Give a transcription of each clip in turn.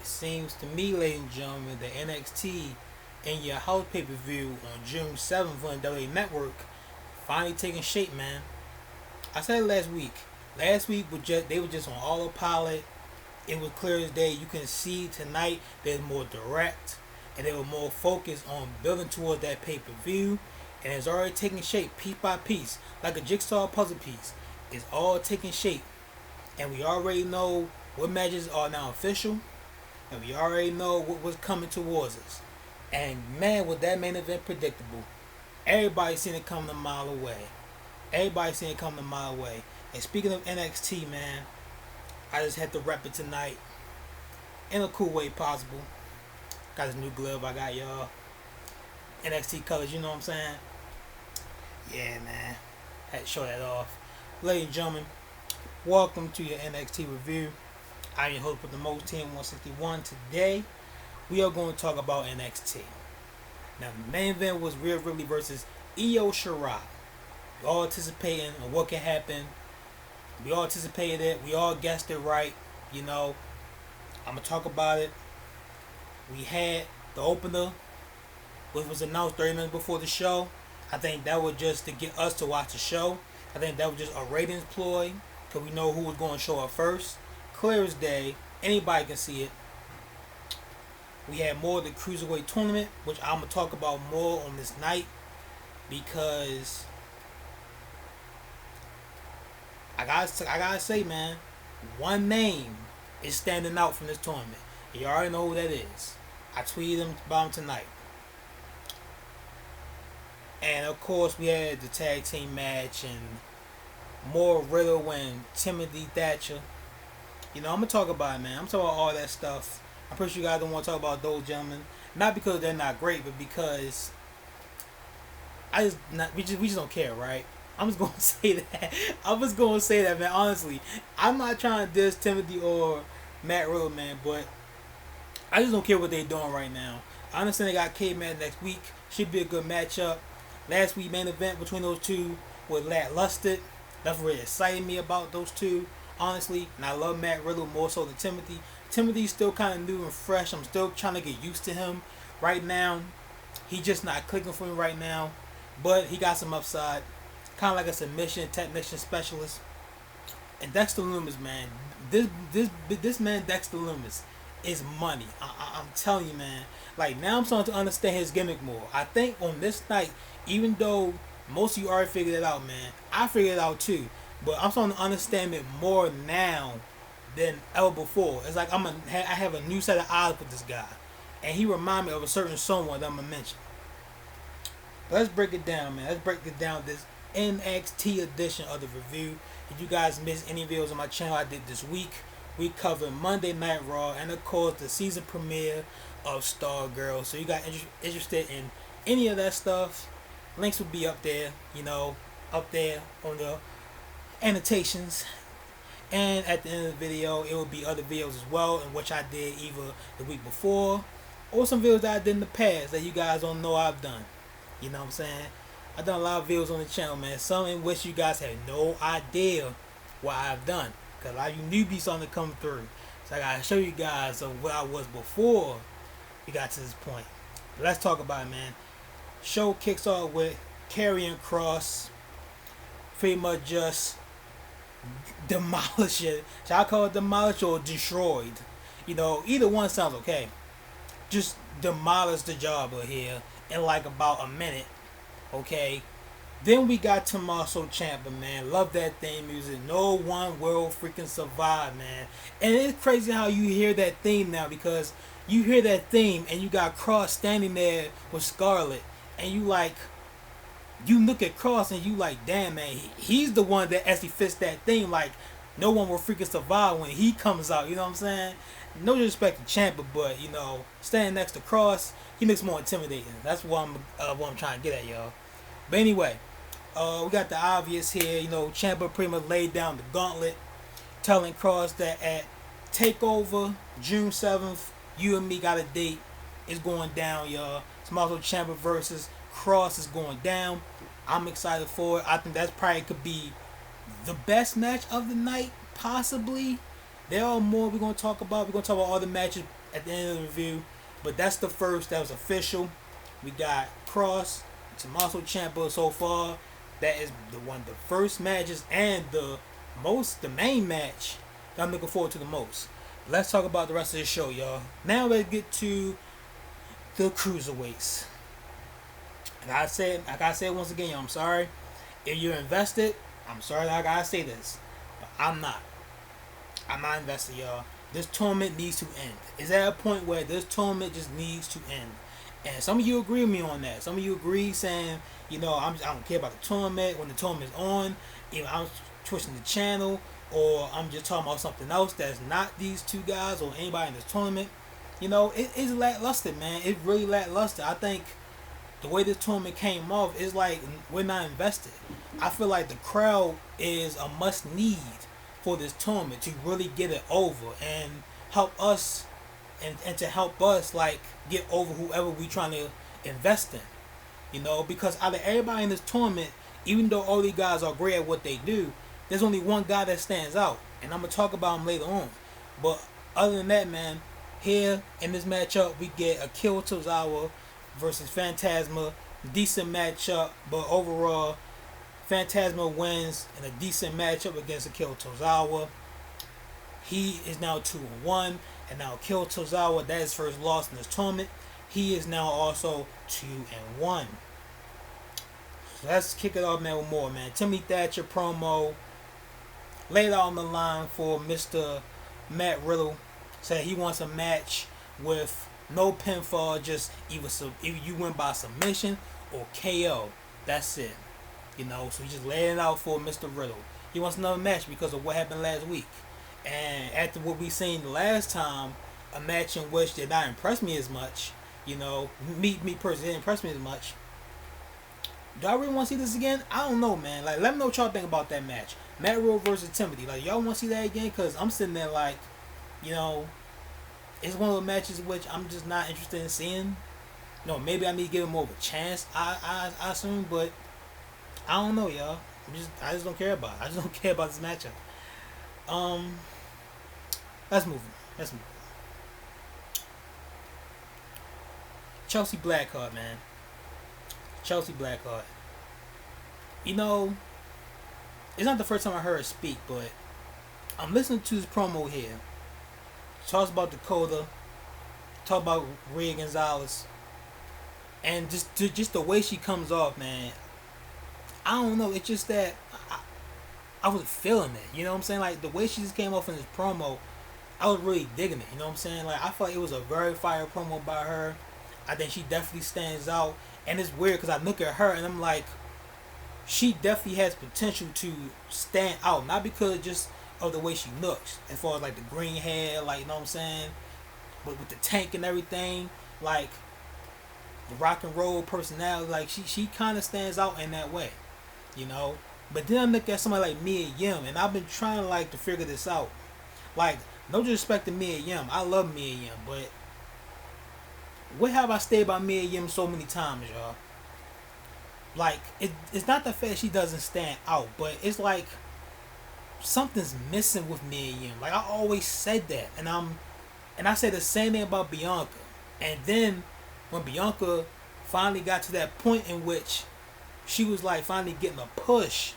seems to me, ladies and gentlemen, that NXT and your house pay-per-view on June 7th on the WWE Network finally taking shape, man. I said it last week. Last week they were just on autopilot. It was clear as day. You can see tonight they're more direct and they were more focused on building towards that pay-per-view, and it's already taking shape piece by piece, like a jigsaw puzzle piece. It's all taking shape, and we already know what matches are now official, and we already know what was coming towards us. And man, was that main event predictable. Everybody seen it coming a mile away. Everybody seen it coming a mile away. And speaking of NXT, man, I just had to rep it tonight in a cool way possible. Got this new glove I got, y'all. NXT colors, you know what I'm saying? Yeah, man. Had to show that off. Ladies and gentlemen, welcome to your NXT review. I'm your host with the most, Team 161. Today, we are going to talk about NXT. Now, the main event was Rhea Ripley versus IO Shirai. We all anticipating on what can happen. We all anticipated it. We all guessed it right. You know, I'm going to talk about it. We had the opener, which was announced 30 minutes before the show. I think that was just to get us to watch the show. I think that was just a ratings ploy, because we know who was going to show up first. Clear as day. Anybody can see it. We had more of the Cruiserweight tournament, which I'm going to talk about more on this night, because I gotta say, man, one name is standing out from this tournament. You already know who that is. I tweeted about him tonight. And of course, we had the tag team match and more Riddle and Timothy Thatcher. You know, I'm gonna talk about it, man. I'm talking about all that stuff. I'm pretty sure you guys don't want to talk about those gentlemen, not because they're not great, but because we just don't care, right? I'm just gonna say that. I'm just gonna say that, man. Honestly, I'm not trying to diss Timothy or Matt Riddle, man, but I just don't care what they're doing right now. I understand they got K-Man next week. Should be a good matchup. Last week main event between those two was lackluster. That's what really excited me about those two, honestly. And I love Matt Riddle more so than Timothy. Timothy's still kind of new and fresh. I'm still trying to get used to him. Right now, he's just not clicking for me right now. But he got some upside. Kind of like a submission technician specialist. And Dexter Lumis, man. This man, Dexter Lumis, is money. I'm telling you, man. Like, now I'm starting to understand his gimmick more. I think on this night, even though most of you already figured it out, man, I figured it out too. But I'm starting to understand it more now than ever before. It's like I have a new set of eyes for this guy. And he reminds me of a certain someone that I'm going to mention. But let's break it down, man. Let's break it down, this NXT edition of the review. If you guys missed any videos on my channel I did this week, we covered Monday Night Raw and of course the season premiere of Stargirl. So you got interested in any of that stuff, links will be up there, you know, up there on the annotations. And at the end of the video, it will be other videos as well, in which I did either the week before or some videos that I did in the past that you guys don't know I've done. You know what I'm saying? I've done a lot of videos on the channel, man. Some in which you guys have no idea what I've done, because a lot of you newbies starting to come through. So I gotta show you guys of what I was before we got to this point. But let's talk about it, man. Show kicks off with Karrion Kross pretty much just demolish it. Should I call it demolish or destroyed? You know, either one sounds okay. Just demolish the jobber here in like about a minute. Okay. Then we got Tommaso Ciampa, man. Love that theme music. No one will freaking survive, man. And it's crazy how you hear that theme now, because you hear that theme and you got Kross standing there with Scarlett, and you look at Kross and you like, damn, man, he's the one that actually fits that theme. Like, no one will freaking survive when he comes out. You know what I'm saying? No disrespect to Ciampa, but you know, standing next to Kross, he looks more intimidating. That's what I'm trying to get at, y'all. But anyway, we got the obvious here. You know, Ciampa pretty much laid down the gauntlet, telling Kross that at TakeOver June 7th, you and me got a date. It's going down, y'all. Tommaso Ciampa versus Kross is going down. I'm excited for it. I think that's probably could be the best match of the night, possibly. There are more we're gonna talk about. We're gonna talk about all the matches at the end of the review, but that's the first that was official. We got Kross, Tommaso Ciampa so far. That is the first matches and the main match that I'm looking forward to the most. Let's talk about the rest of the show, y'all. Now let's get to the Cruiserweights. Like I said once again, y'all, I'm sorry. If you're invested, I'm sorry that I gotta say this. But I'm not. I'm not invested, y'all. This tournament needs to end. It's at a point where this tournament just needs to end. And some of you agree with me on that. Some of you agree saying, I don't care about the tournament. When the tournament's on, I'm switching the channel, or I'm just talking about something else that's not these two guys or anybody in this tournament. It's lackluster, man. It's really lackluster. I think the way this tournament came off is like we're not invested. I feel like the crowd is a must need for this tournament to really get it over and help us and to help us like get over whoever we trying to invest in. Because out of everybody in this tournament, even though all these guys are great at what they do, there's only one guy that stands out, and I'm gonna talk about him later on. But other than that, man, here in this matchup we get Akira Tozawa versus Phantasma. Decent matchup, but overall Phantasma wins in a decent matchup against Akira Tozawa. He is now 2-1, and now Akira Tozawa, that is his first loss in this tournament. He is now also 2-1. So let's kick it off, man, with more, man. Timmy Thatcher promo laid out on the line for Mr. Matt Riddle. Said he wants a match with no pinfall, just either you win by submission or KO. That's it. So he just laid it out for Mr. Riddle. He wants another match because of what happened last week. And after what we seen the last time, a match in which did not impress me as much, me personally didn't impress me as much. Do I really want to see this again? I don't know, man. Like, let me know what y'all think about that match. Matt Riddle versus Timothy. Like, y'all want to see that again? Because I'm sitting there like, it's one of the matches which I'm just not interested in seeing. Maybe I need to give him more of a chance, I assume, but I don't know, y'all. I just don't care about it. I just don't care about this matchup. Let's move on. Chelsea Blackheart, man. Chelsea Blackheart. It's not the first time I heard her speak, but I'm listening to this promo here. Talks about Dakota. Talk about Rhea Gonzalez. And just the way she comes off, man. I don't know. It's just that I was feeling it. You know what I'm saying? Like, the way she just came off in this promo, I was really digging it. You know what I'm saying? Like, I felt like it was a very fire promo by her. I think she definitely stands out. And it's weird because I look at her and I'm like, she definitely has potential to stand out. Not because just of the way she looks, as far as like the green hair, like, you know what I'm saying? But with the tank and everything, like the rock and roll personality, like she kind of stands out in that way, But then I look at somebody like Mia Yim, and I've been trying to figure this out. Like, no disrespect to Mia Yim, I love Mia Yim, but what have I stated about Mia Yim so many times, y'all? Like, it's not the fact she doesn't stand out, but it's like something's missing with Mia Yim. Like, I always said that, and I said the same thing about Bianca. And then when Bianca finally got to that point in which she was like finally getting a push,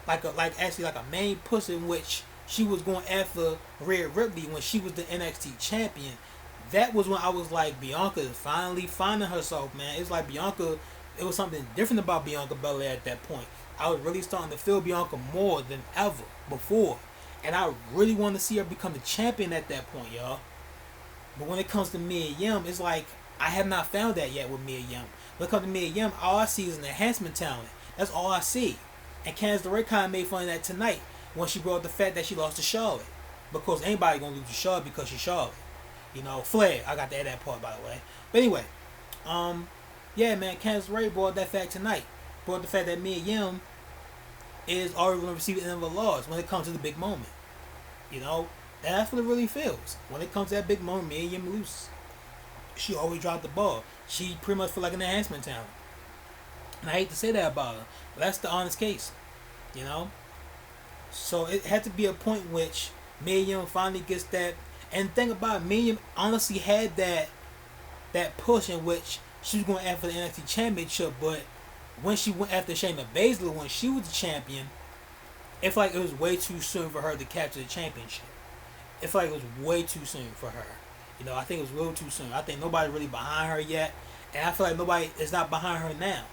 like a main push in which she was going after Rhea Ripley when she was the NXT champion. That was when I was like, Bianca is finally finding herself, man. It's like Bianca, it was something different about Bianca Belair at that point. I was really starting to feel Bianca more than ever before. And I really wanted to see her become the champion at that point, y'all. But when it comes to Mia Yim, it's like, I have not found that yet with Mia Yim. When it comes to Mia Yim, all I see is an enhancement talent. That's all I see. And Candice LeRae kind of made fun of that tonight when she brought up the fact that she lost to Charlotte. Because anybody going to lose to Charlotte because she's Charlotte. Flair. I got to add that part, by the way. But anyway, yeah, man, Candice LeRae brought that fact tonight. Brought the fact that Mia Yim is already going to receive the end of a loss when it comes to the big moment. That's what it really feels. When it comes to that big moment, Mia Yim loses. She always dropped the ball. She pretty much feel like an enhancement talent. And I hate to say that about her, but that's the honest case. So it had to be a point in which Mia Yim finally gets that. And think about it, Mia Yim honestly had that push in which she was going after the NXT Championship, but when she went after Shayna Baszler when she was the champion, it felt like it was way too soon for her to capture the championship. It felt like it was way too soon for her. I think it was real too soon. I think nobody really behind her yet, and I feel like nobody is not behind her now.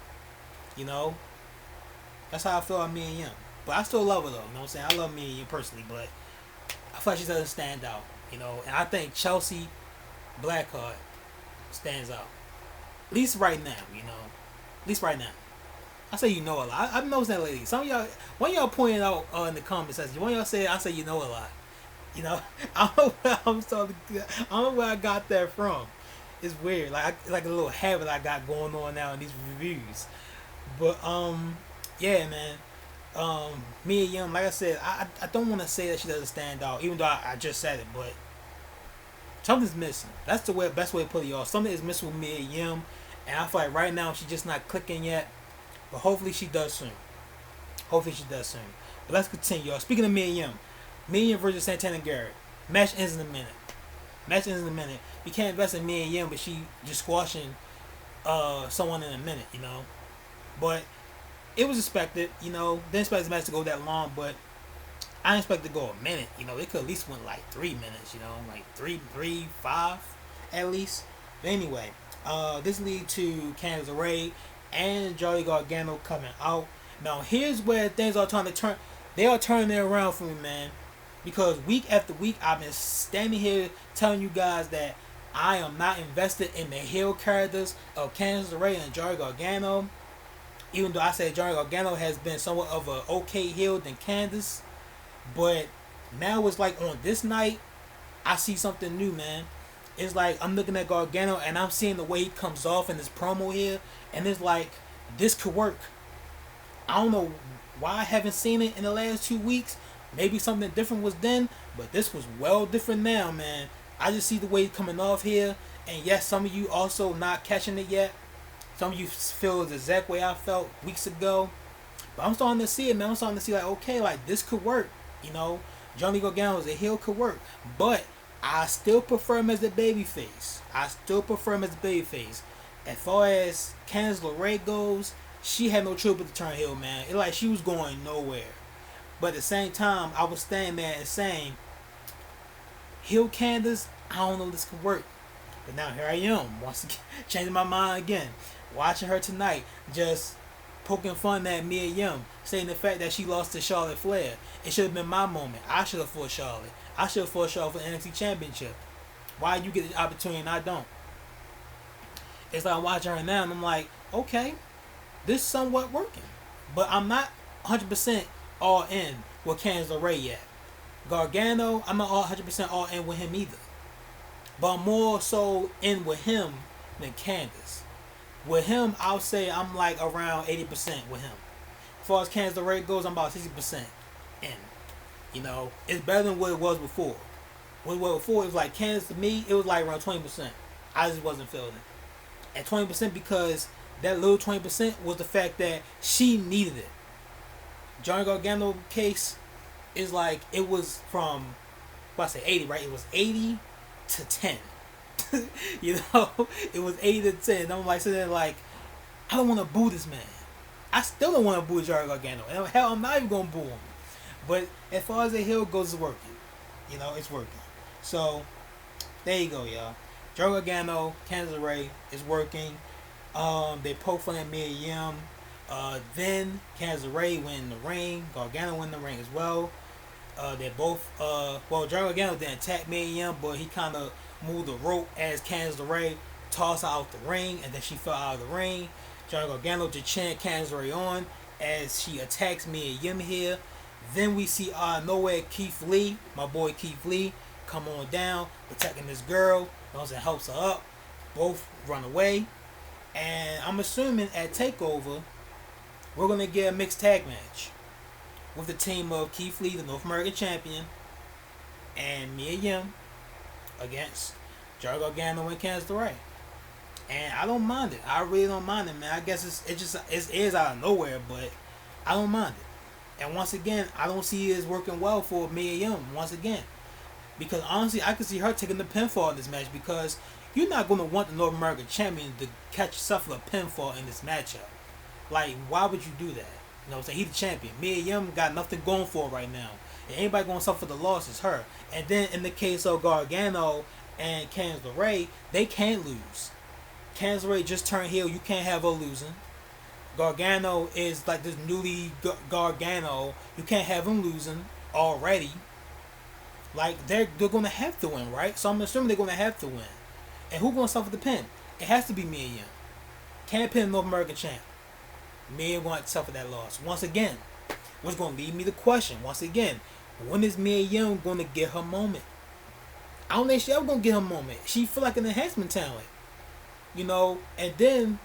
That's how I feel about Mia Yim. But I still love her though. You know what I'm saying? I love Mia Yim personally, but I feel like she doesn't stand out. And I think Chelsea Blackheart stands out. At least right now. At least right now. I say a lot. I've noticed that lately. Some of y'all, one of y'all pointed out in the comments, one of y'all said I say a lot. I don't know where I don't know where I got that from. It's weird. It's like a little habit I got going on now in these reviews. But yeah, man. Mia Yim, like I said, I don't want to say that she doesn't stand out, even though I just said it, but something's missing. That's the best way to put it, y'all. Something is missing with Mia Yim, and I feel like right now she's just not clicking yet. But hopefully she does soon. But let's continue, y'all. Speaking of Mia Yim versus Santana Garrett. Match ends in a minute. You can't invest in Mia Yim, but she just squashing someone in a minute, But it was expected, Didn't expect the match to go that long, but I didn't expect it to go a minute, It could at least went like 3 minutes, like 5 at least. But anyway, this lead to Candice LeRae and Johnny Gargano coming out. Now here's where things are trying to turn. They are turning it around for me, man. Because week after week, I've been standing here telling you guys that I am not invested in the heel characters of Candice LeRae and Johnny Gargano. Even though I said Johnny Gargano has been somewhat of an okay heel than Candice. But now it's like on this night, I see something new, man. It's like I'm looking at Gargano and I'm seeing the way he comes off in this promo here. And it's like, this could work. I don't know why I haven't seen it in the last 2 weeks. Maybe something different was then, but this was well different now, man. I just see the way he's coming off here. And yes, some of you also not catching it yet. Some of you feel the exact way I felt weeks ago. But I'm starting to see it, man. I'm starting to see like, okay, like this could work. Johnny Gargano as a heel could work. But I still prefer him as the babyface. As far as Candice LeRae goes, she had no choice but to turn heel, man. It's like she was going nowhere. But at the same time, I was standing there and saying, heel Candice, I don't know if this can work. But now here I am, once again, changing my mind again. Watching her tonight, just poking fun at Mia Yim, saying the fact that she lost to Charlotte Flair. It should have been my moment. I should have fought Charlotte. I should have fought Charlotte for the NXT Championship. Why you get the opportunity and I don't? It's like I'm watching her now and I'm like, okay, this is somewhat working. But I'm not 100% all in with Candice LeRae yet. Gargano, I'm not 100% all in with him either. But I'm more so in with him than Candice. With him, I'll say I'm like around 80% with him. As far as Candice LeRae goes, I'm about 60% in. It's better than what it was before. What it was before, it was like Candice to me, it was like around 20%. I just wasn't feeling it. At 20% because that little 20% was the fact that she needed it. Johnny Gargano case is like, it was from, I say 80, right? It was 80 to 10. It was 80 to 10. I'm like sitting there like, I don't want to boo this man. I still don't want to boo Johnny Gargano. And hell, I'm not even going to boo him. But as far as the heel goes, it's working. It's working. So, there you go, y'all. Johnny Gargano, Candice LeRae is working. They poke fun at Mia Yim. Then Candice LeRae win in the ring. Gargano win the ring as well. They both, Johnny Gargano didn't attack Mia Yim, but he kind of moved the rope as Candice LeRae tossed her out the ring, and then she fell out of the ring. Johnny Gargano just cheering Candice LeRae on as she attacks Mia Yim here. Then we see nowhere Keith Lee, my boy Keith Lee, come on down, protecting this girl. Goes and helps her up. Both run away. And I'm assuming at TakeOver, we're going to get a mixed tag match with the team of Keith Lee, the North American champion, and Mia Yim against Johnny Gargano and Candice LeRae. And I don't mind it. I really don't mind it, man. I guess it is out of nowhere, but I don't mind it. And once again, I don't see it as working well for Mia Yim. Once again, Because honestly, I could see her taking the pinfall in this match because you're not going to want the North American champion to suffer a pinfall in this matchup. Like, why would you do that? You know what I'm saying? He's the champion. Mia Yim got nothing going for her right now. And anybody going to suffer the loss is her. And then in the case of Gargano and Candice LeRae, they can't lose. Candice LeRae just turned heel. You can't have her losing. Gargano is like this newly Gargano. You can't have him losing already. Like, they're going to have to win, right? So I'm assuming they're going to have to win. And who's going to suffer the pin? It has to be Mia Yim. Can't pin North American champ. Mia going to suffer that loss. Once again, what's going to lead me to question, once again, when is Mia Yim going to get her moment? I don't think she ever going to get her moment. She feel like an enhancement talent. You know, and then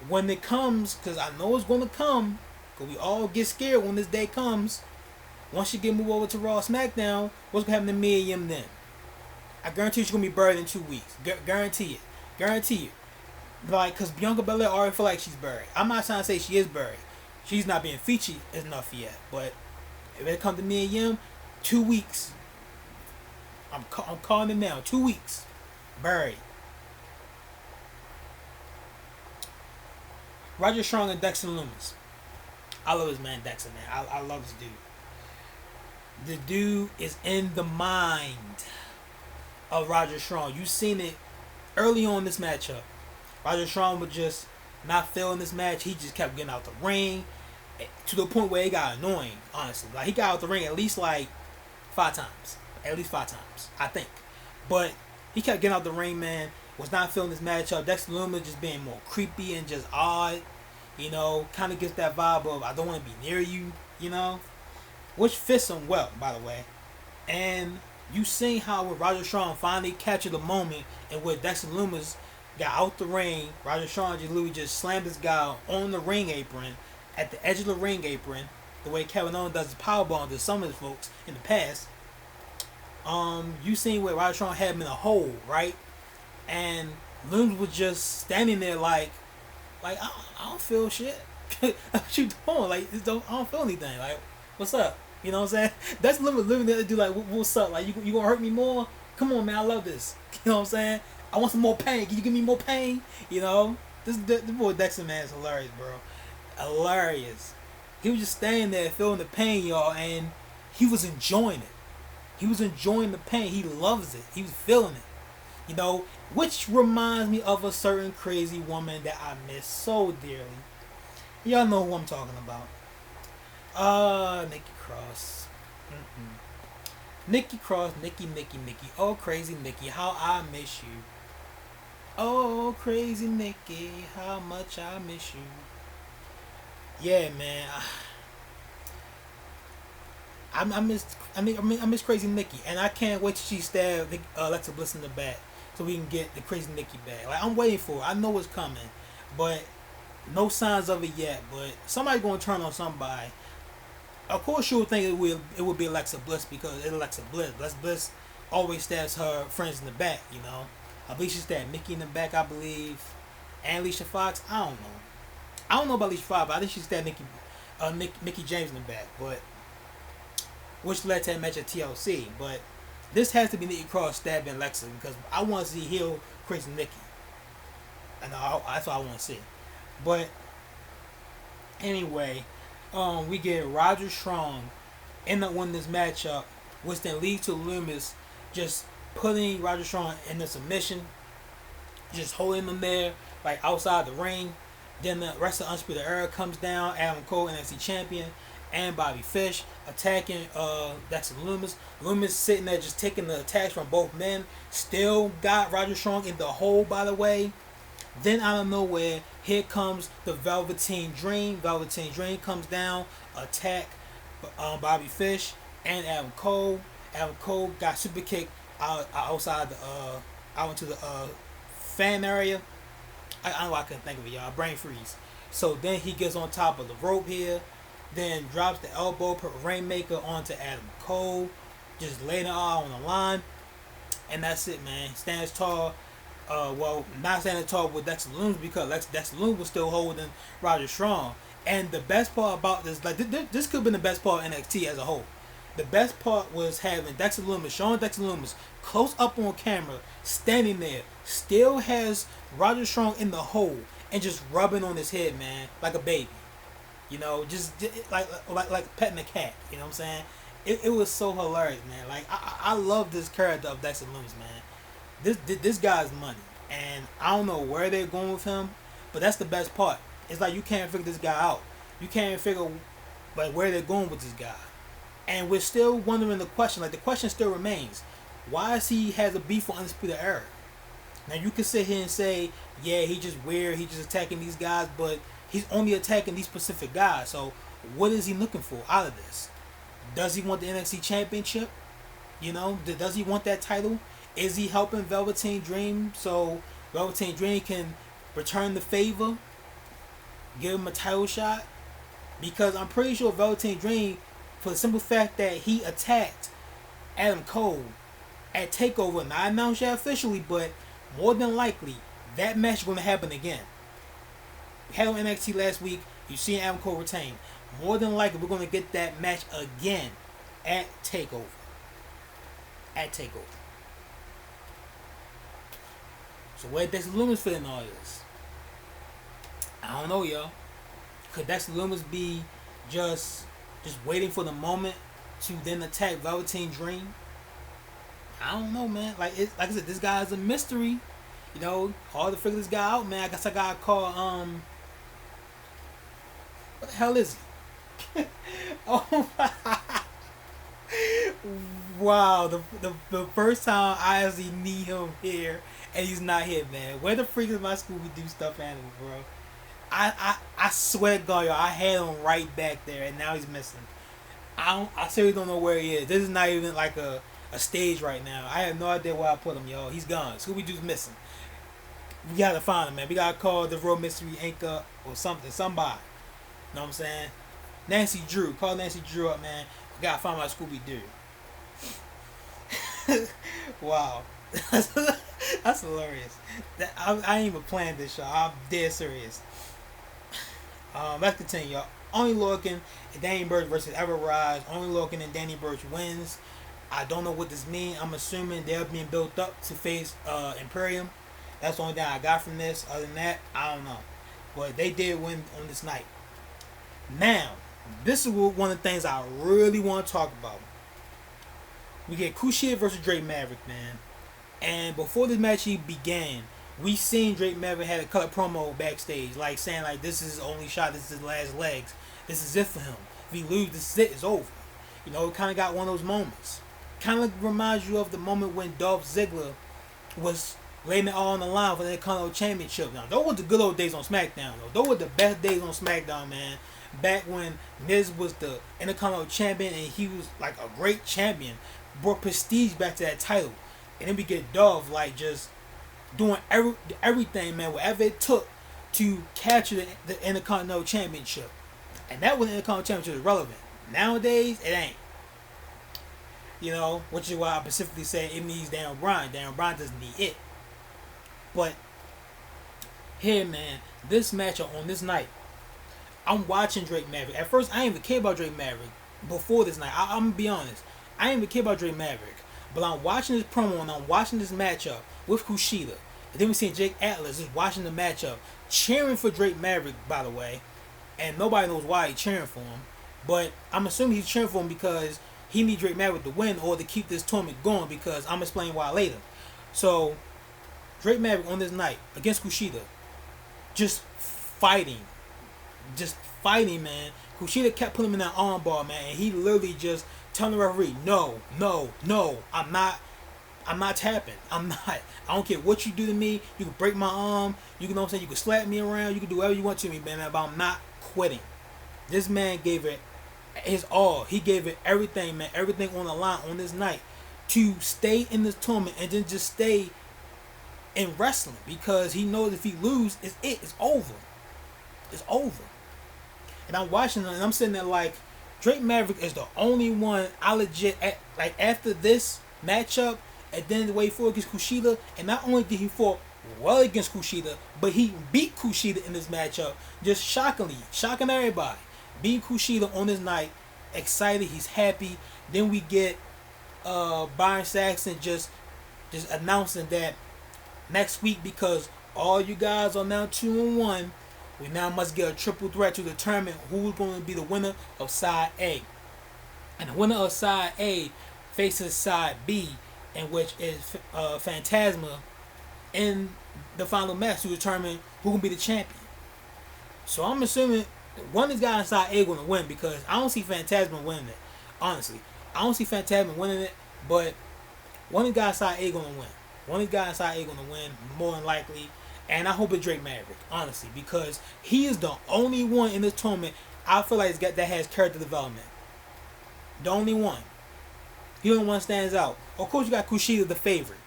when it comes, because I know it's going to come, because we all get scared when this day comes, once she get moved over to Raw SmackDown, what's going to happen to Mia Yim then? I guarantee she's going to be buried in 2 weeks. Guarantee it. Guarantee it. Like, because Bianca Belair already feel like she's buried. I'm not trying to say she is buried. She's not being featured enough yet. But if it comes to Mia Yim, 2 weeks. I'm calling it now. 2 weeks. Buried. Rodrick Strong and Dexter Lumis. I love this man, Dexter, man. I love this dude. The dude is in the mind of Rodrick Strong. You seen it early on in this matchup. Rodrick Strong was just not feeling this match. He just kept getting out the ring to the point where it got annoying, honestly. Like, he got out the ring at least like 5 times. At least 5 times, I think. But he kept getting out the ring, man. Was not feeling this matchup. Dexter Lumis just being more creepy and just odd. You know, kind of gets that vibe of, I don't want to be near you, you know. Which fits him well, by the way. And you seen how when Rodrick Strong finally captured the moment and where Dexter Lumis got out the ring, Rodrick Strong just slammed this guy on the ring apron, at the edge of the ring apron, the way Kevin Owens does the powerbomb to some of his folks in the past. You seen where Rodrick Strong had him in a hole, right? And Lumis was just standing there like I don't feel shit. What you doing? Like, I don't feel anything. Like, what's up? You know what I'm saying? That's living there to do like, what's up? Like, you gonna hurt me more? Come on, man, I love this. You know what I'm saying? I want some more pain. Can you give me more pain? You know? The boy Dexter, man, is hilarious, bro. Hilarious. He was just standing there feeling the pain, y'all, and he was enjoying it. He was enjoying the pain. He loves it. He was feeling it. You know, which reminds me of a certain crazy woman that I miss so dearly. Y'all know who I'm talking about. Nikki Cross. Nikki Cross, Nikki. Oh, crazy Nikki, how I miss you. Oh, crazy Nikki, how much I miss you. Yeah, man. I miss Crazy Nikki, and I can't wait till she stab Alexa Bliss in the back so we can get the Crazy Nikki back. Like, I'm waiting for it. I know it's coming, but no signs of it yet. But somebody's gonna turn on somebody. Of course, you would think it would be Alexa Bliss because it's Alexa Bliss. Alexa Bliss always stabs her friends in the back. You know, I believe she stabbed Mickey in the back. I believe, and Alicia Fox. I don't know. I don't know about Alicia Fox, but I think she stabbed Mickey James in the back. But which led to that match at TLC. But this has to be Nikki Cross stabbing Alexa because I want to see heel Crazy Nikki. And that's what I want to see. But anyway, we get Rodrick Strong end up winning this matchup, which then leads to Lumis just putting Rodrick Strong in the submission, just holding him there like outside the ring. Then the rest of the Undisputed Era comes down. Adam Cole, NXT champion, and Bobby Fish attacking Dexter Lumis. Lumis sitting there just taking the attacks from both men. Still got Rodrick Strong in the hole, by the way. Then out of nowhere, here comes the Velveteen Dream. Velveteen Dream comes down, attack Bobby Fish and Adam Cole. Adam Cole got super kicked outside out into the fan area. I don't know why I couldn't think of it, y'all. Brain freeze. So then he gets on top of the rope here, then drops the elbow, put Rainmaker onto Adam Cole, just laying it all on the line, and that's it, man. Stands tall. Well, not standing tall with Dexter Lumis because Dexter Lumis was still holding Rodrick Strong. And the best part about this, like this could have been the best part of NXT as a whole. The best part was having Dexter Lumis, showing Dexter Lumis close up on camera, standing there, still has Rodrick Strong in the hole and just rubbing on his head, man, like a baby. You know, just like petting a cat. You know what I'm saying? It was so hilarious, man. Like I love this character of Dexter Lumis, man. This guy's money, and I don't know where they're going with him, but that's the best part. It's like you can't figure this guy out. You can't figure like where they're going with this guy. And we're still wondering the question. Like, the question still remains. Why is he has a beef with Undisputed Era? Now, you can sit here and say, yeah, he just weird. He just attacking these guys. But he's only attacking these specific guys. So, what is he looking for out of this? Does he want the NXT Championship? You know, does he want that title? Is he helping Velveteen Dream so Velveteen Dream can return the favor? Give him a title shot? Because I'm pretty sure Velveteen Dream, for the simple fact that he attacked Adam Cole at TakeOver, not announced yet officially, but more than likely, that match is going to happen again. We had on NXT last week, you seen Adam Cole retain. More than likely, we're going to get that match again at TakeOver. At TakeOver. So where Dexter Lumis fit in all this? I don't know, y'all. Could Dexter Lumis be just waiting for the moment to then attack Velveteen Dream? I don't know, man. Like I said, this guy is a mystery. You know, hard to figure this guy out, man. I guess I gotta call what the hell is he? Oh my. Wow, the first time I actually need him here and he's not here, man. Where the freak is my Scooby-Doo stuffed animal, bro? I swear to God, y'all, I had him right back there and now he's missing. I seriously don't know where he is. This is not even like a stage right now. I have no idea where I put him, y'all. He's gone. Scooby-Doo's missing. We gotta find him, man. We gotta call the Real Mystery Anchor or something. Somebody. You know what I'm saying? Nancy Drew. Call Nancy Drew up, man. We gotta find my Scooby-Doo. Wow. That's hilarious. I ain't even planned this, y'all. I'm dead serious. Let's continue, y'all. Only Lorcan and Danny Burch versus Everrise. Only Lorcan and Danny Burch wins. I don't know what this means. I'm assuming they're being built up to face Imperium. That's the only thing I got from this. Other than that, I don't know. But they did win on this night. Now, this is one of the things I really want to talk about. We get Kushida versus Drake Maverick, man. And before this match even began, we seen Drake Maverick had a cut promo backstage, like saying like this is his only shot, this is his last legs, this is it for him. If he loses, this is it, it's over. You know, it kind of got one of those moments. Kind of reminds you of the moment when Dolph Ziggler was laying it all on the line for the Intercontinental Championship. Now, those were the good old days on SmackDown, though. Those were the best days on SmackDown, man. Back when Miz was the Intercontinental Champion and he was like a great champion, brought prestige back to that title. And then we get Dolph like just doing everything, man, whatever it took to capture the Intercontinental Championship. And that when the Intercontinental Championship is relevant. Nowadays, it ain't. You know, which is why I specifically say it needs Daniel Bryan. Daniel Bryan doesn't need it. But here, man, this matchup on this night, I'm watching Drake Maverick. At first, I didn't even care about Drake Maverick before this night. I'm going to be honest. I didn't even care about Drake Maverick. But I'm watching this promo and I'm watching this matchup with Kushida. And then we see Jake Atlas just watching the matchup, cheering for Drake Maverick, by the way. And nobody knows why he's cheering for him. But I'm assuming he's cheering for him because he needs Drake Maverick to win or to keep this tournament going, because I'm going to explain why later. So, Drake Maverick on this night against Kushida, just fighting, man. Kushida kept putting him in that armbar, man, and he literally just telling the referee, no, I'm not tapping. I don't care what you do to me. You can break my arm. You know what I'm saying? You can slap me around. You can do whatever you want to me, man, but I'm not quitting. This man gave it his all. He gave it everything, man. Everything on the line on this night to stay in this tournament and then just stay in wrestling, because he knows if he loses, it's over. It's over. And I'm watching it and I'm sitting there like, Drake Maverick is the only one I legit, like after this matchup, and then the way forward against Kushida, and not only did he fought well against Kushida, but he beat Kushida in this matchup, just shocking everybody. Beat Kushida on this night, excited, he's happy, Then we get Byron Saxton just announcing that next week, because all you guys are now 2-1, we now must get a triple threat to determine who's going to be the winner of side A. And the winner of side A faces side B, in which is Phantasma, in the final match to determine who will be the champion. So I'm assuming one of these guys inside A going to win, because I don't see Phantasma winning it. Honestly, I don't see Phantasma winning it, but one of the guys inside A going to win. One of the guys inside A going to win, more than likely. And I hope it's Drake Maverick, honestly, because he is the only one in this tournament I feel like that has character development. The only one. He the only one stands out. Of course, you got Kushida, the favorite.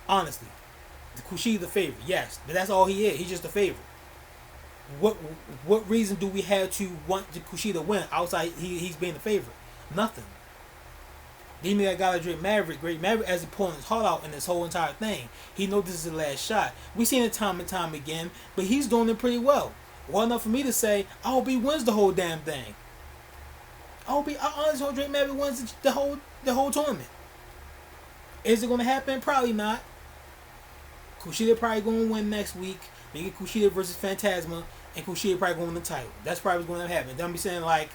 Honestly, Kushida, the favorite. Yes, but that's all he is. He's just the favorite. What reason do we have to want Kushida win outside he's being the favorite? Nothing. Then you got Drake Maverick. Great Maverick, as he pulling his heart out in this whole entire thing. He knows this is the last shot. We've seen it time and time again, but he's doing it pretty well. Well enough for me to say, I hope he wins the whole damn thing. I honestly hope Drake Maverick wins the whole tournament. Is it going to happen? Probably not. Kushida probably going to win next week. We get Kushida versus Phantasma, and Kushida probably going to win the title. That's probably what's going to happen. Don't be saying like,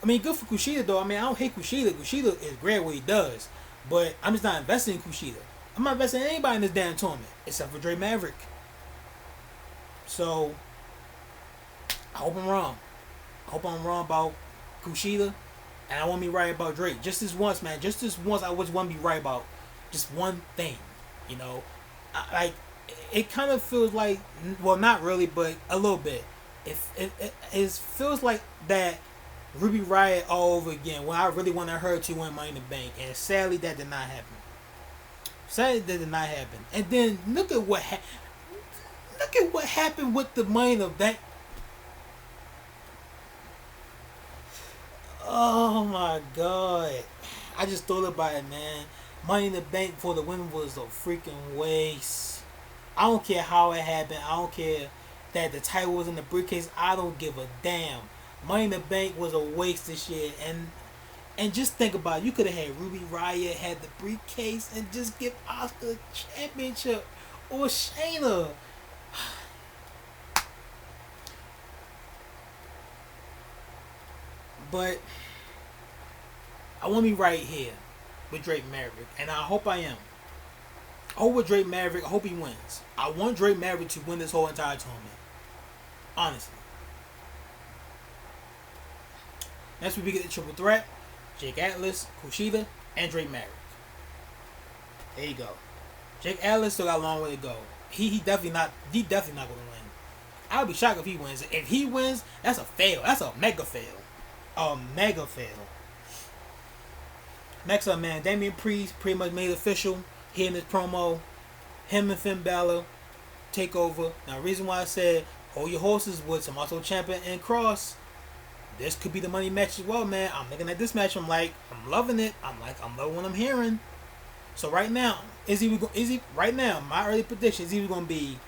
I mean, good for Kushida though. I mean, I don't hate Kushida. Kushida is great at what he does, but I'm just not investing in Kushida. I'm not investing in anybody in this damn tournament except for Drake Maverick. So I hope I'm wrong. I hope I'm wrong about Kushida, and I want to be right about Drake. Just this once, man. Just this once, I just want to be right about just one thing. You know, it kind of feels like, well, not really, but a little bit. It feels like that Ruby Riott all over again, when I really wanted her to win Money in the Bank, and sadly that did not happen. And then look at what happened with the Money in the Bank. Oh my God, I just thought about it, man. Money in the Bank for the women was a freaking waste. I don't care how it happened. I don't care that the title was in the briefcase. I don't give a damn. Money in the Bank was a waste this year. And just think about it. You could have had Ruby Riott had the briefcase and just give Asuka the championship. Or Shayna. But I want to be right here with Drake Maverick. And I hope I am. I hope with Drake Maverick, I hope he wins. I want Drake Maverick to win this whole entire tournament. Honestly. Next week we get the triple threat. Jake Atlas, Kushida, and Drake Maverick. There you go. Jake Atlas still got a long way to go. He definitely not gonna win. I'll be shocked if he wins. If he wins, that's a fail. That's a mega fail. A mega fail. Next up, man, Damian Priest pretty much made it official here in this promo. Him and Finn Balor TakeOver. Now, the reason why I said hold your horses with Tommaso Ciampa and Kross, this could be the money match as well, man. I'm looking at this match. I'm loving it. I'm loving what I'm hearing. So right now, right now, my early prediction is either going to be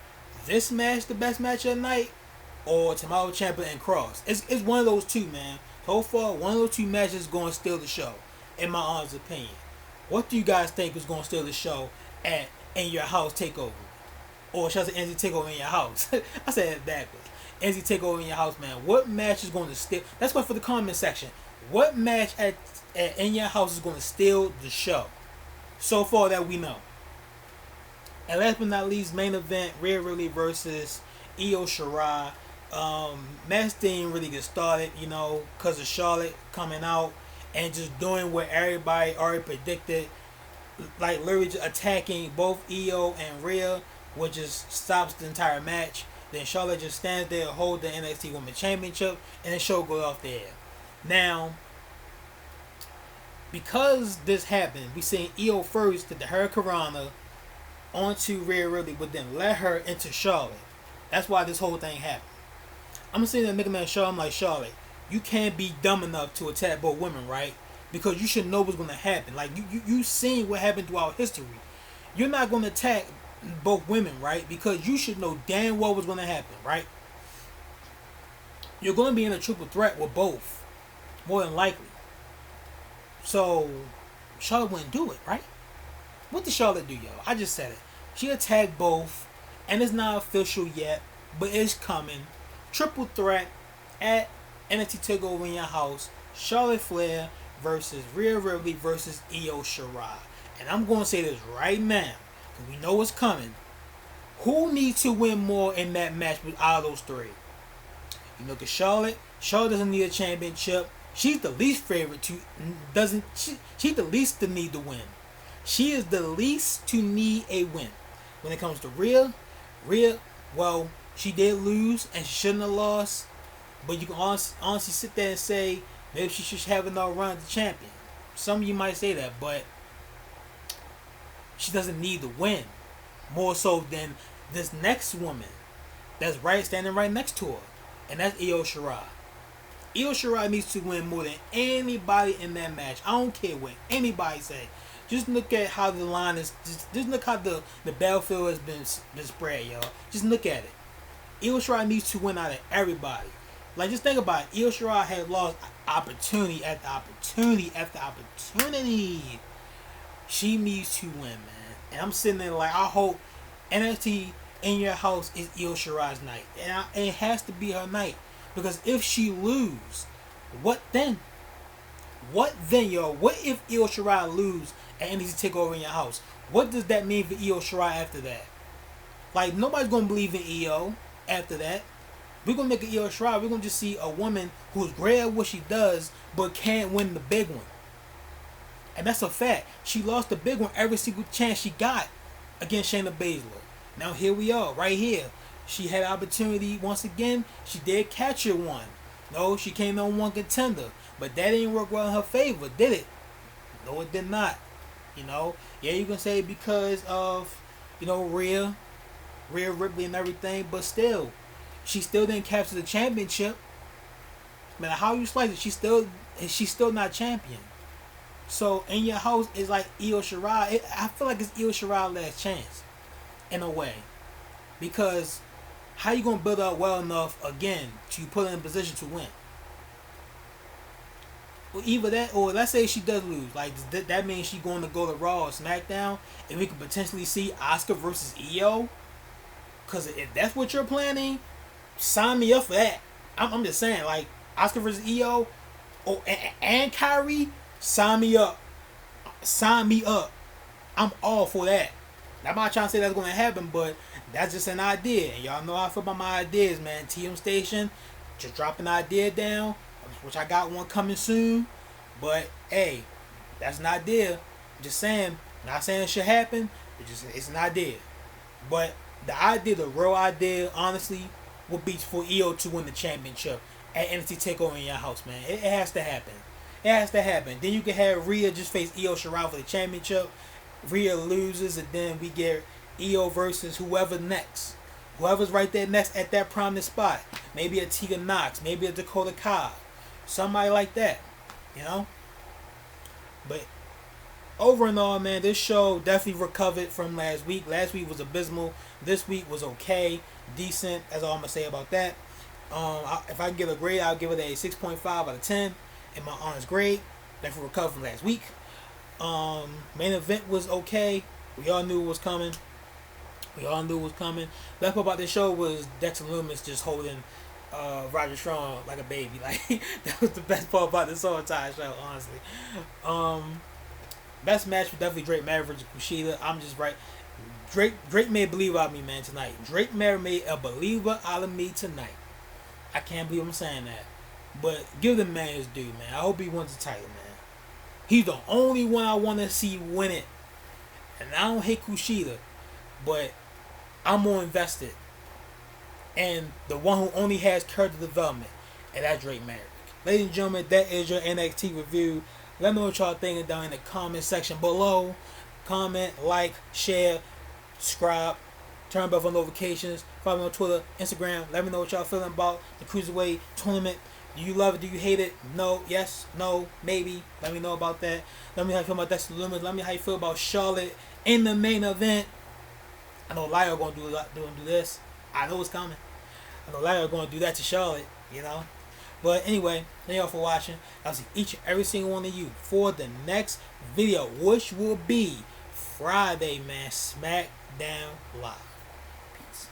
this match the best match of the night, or Tommaso Ciampa and Kross. It's one of those two, man. So far, one of those two matches is going to steal the show, in my honest opinion. What do you guys think is going to steal the show at In Your House TakeOver? Or should I say NXT TakeOver in Your House? I said it backwards. NXT TakeOver in Your House, man. What match is going to steal? That's one for the comment section. What match at In Your House is going to steal the show? So far that we know. And last but not least, main event, Rhea Ripley versus IO Shirai. Match didn't really get started, because of Charlotte coming out and just doing what everybody already predicted. Like literally just attacking both IO and Rhea, which just stops the entire match. Then Charlotte just stands there, hold the NXT Women's Championship, and the show goes off the air. Now, because this happened, we seen IO first did the Hurricanrana onto Rhea Ripley, but then let her into Charlotte. That's why this whole thing happened. I'm sitting there making that show. I'm like, Charlotte, you can't be dumb enough to attack both women, right? Because you should know what's going to happen. Like, you seen what happened throughout history. You're not going to attack both women, right? Because you should know damn well what's going to happen, right? You're going to be in a triple threat with both, more than likely. So Charlotte wouldn't do it, right? What did Charlotte do, yo? I just said it. She attacked both, and it's not official yet, but it's coming. Triple threat at NXT TakeOver in your house. Charlotte Flair versus Rhea Ripley versus IO Shirai. And I'm going to say this right now, because we know what's coming. Who needs to win more in that match out of those three? You look at Charlotte. Charlotte doesn't need a championship. She's the least favorite to she's the least to need to win. She is the least to need a win. When it comes to Rhea, well, she did lose and she shouldn't have lost. But you can honestly sit there and say maybe she should have another run as the champion. Some of you might say that, but she doesn't need to win. More so than this next woman that's standing right next to her. And that's IO Shirai. IO Shirai needs to win more than anybody in that match. I don't care what anybody say. Just look at how the line is. Just look how the battlefield has been spread, y'all. Just look at it. IO Shirai needs to win out of everybody. Like, just think about it. IO Shirai had lost opportunity after opportunity after opportunity. She needs to win, man. And I'm sitting there like, I hope NXT in your house is IO Shirai's night. And it has to be her night. Because if she lose, what then? What then, yo? What if IO Shirai lose and NXT TakeOver in your house? What does that mean for IO Shirai after that? Like, nobody's going to believe in IO after that. We're going to make an IO Shirai. We're going to just see a woman who's great at what she does, but can't win the big one. And that's a fact. She lost the big one every single chance she got against Shayna Baszler. Now here we are, right here. She had opportunity once again. She did capture one. No, she came on one contender. But that didn't work well in her favor, did it? No, it did not. You know? Yeah, you can say because of, Rhea Ripley and everything. But still, she still didn't capture the championship. No matter how you slice it, she's still not champion. So in your house is like IO Shirai. I feel like it's IO Shirai's last chance, in a way, because how you gonna build up well enough again to put her in a position to win? Well, either that, or let's say she does lose. Like that means she's going to go to Raw or SmackDown, and we could potentially see Asuka versus IO. Because if that's what you're planning, sign me up for that. I'm just saying, like Asuka versus IO, and Kyrie. Sign me up. Sign me up. I'm all for that. I'm not trying to say that's going to happen, but that's just an idea. And y'all know how I feel about my ideas, man. TM Station, just drop an idea down, which I got one coming soon. But, hey, that's an idea. I'm just saying, not saying it should happen. It's an idea. But the idea, the real idea, honestly, would be for IO to win the championship at NXT TakeOver in your house, man. It has to happen. It has to happen. Then you can have Rhea just face IO Shirai for the championship. Rhea loses, and then we get IO versus whoever next. Whoever's right there next at that prominent spot. Maybe a Tegan Knox. Maybe a Dakota Kai. Somebody like that. But over and all, man, this show definitely recovered from last week. Last week was abysmal. This week was okay. Decent. That's all I'm going to say about that. If I can give a grade, I'll give it a 6.5 out of 10. In my honest grade, definitely recovered from last week. Main event was okay. We all knew it was coming. Best part about this show was Dexter Lumis just holding Rodrick Strong like a baby. Like that was the best part about this whole entire show, honestly. Best match was definitely Drake Maverick and Kushida. I'm just right. Drake made a believer out of me, man, tonight. Drake Maverick made a believer out of me tonight. I can't believe I'm saying that. But give the man his due, man. I hope he wins the title, man. He's the only one I want to see win it. And I don't hate Kushida, but I'm more invested. And the one who only has character development, and that's Drake Maverick. Ladies and gentlemen, that is your NXT review. Let me know what y'all thinking down in the comment section below. Comment, like, share, subscribe, turn bell for notifications. Follow me on Twitter, Instagram. Let me know what y'all feeling about the Cruiserweight tournament. Do you love it? Do you hate it? No, yes, no, maybe. Let me know about that. Let me know how you feel about Dexter Lumis. Let me know how you feel about Charlotte in the main event. I know Lyra going to do this. I know it's coming. I know Lyra going to do that to Charlotte, But anyway, thank y'all for watching. I'll see each and every single one of you for the next video, which will be Friday, man. SmackDown Live. Peace.